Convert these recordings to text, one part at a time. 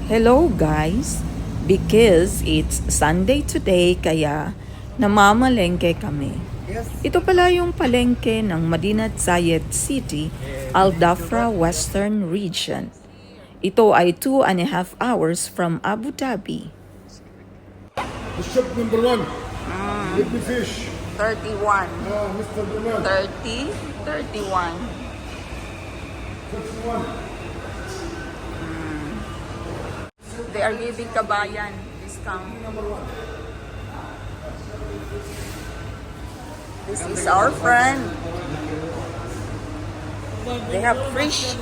Hello guys! Because it's Sunday today kaya namamalengke kami. Ito pala yung palengke ng Madinat Zayed City, Al Dhafra Western Region. Ito ay 2.5 hours from Abu Dhabi. The shop number one. Let me fish. 31. Mr. Donald. 30, 31. 31. They are giving kabayan discount. This is our friend. They have fresh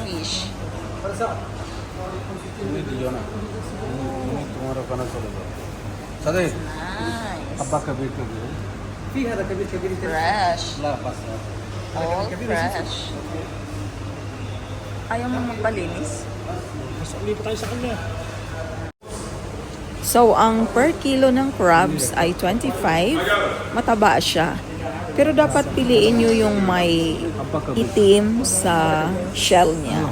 fish. Nice. Fresh. All fresh. Ayaw mo magpalinis? So, ang per kilo ng crabs ay 25. Mataba siya. Pero dapat piliin nyo yung may itim sa shell niya.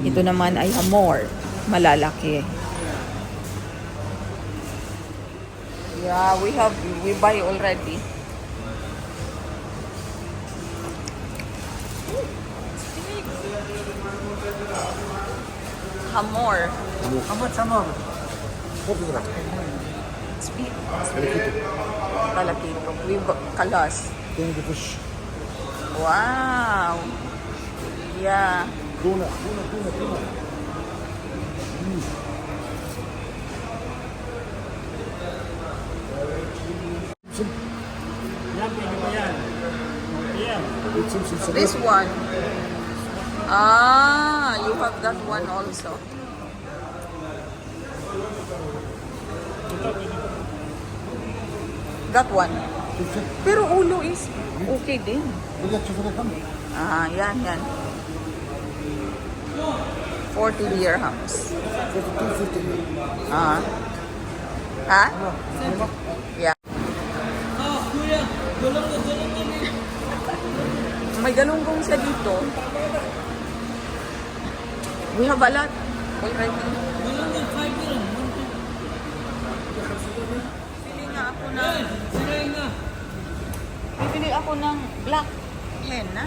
Ito naman ay hamor. Malalaki. Yeah, we buy already. Hamor. Speed. Kalakito. Kalas. Then the fish. Wow. Yeah. Tuna. This one. Ah, you have that one also. That one. Pero ulo is okay din. Ah, yan. 40 dirhams. 42.50. Ah. Ha? Yeah. May galunggong siya dito. We have a lot already. Bibili ako ng black hen, na?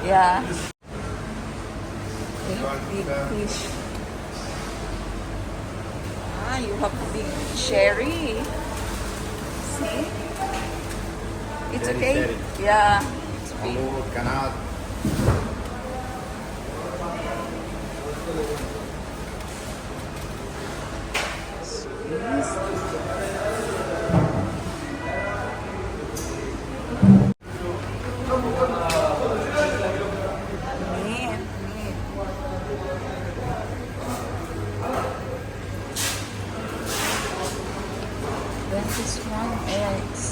Yeah. Big fish. Ah, you have big cherry. See? It's Very okay? cherry. Yeah. It's big. Cannot. Neat. Then this one is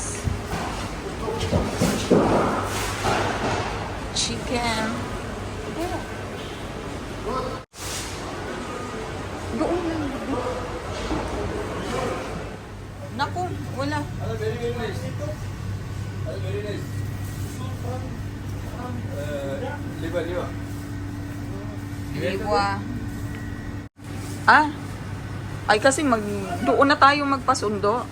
chicken. Yeah. Doon lang. Naku, wala. Liwa. Ah, ay kasi doon na tayo magpasundo.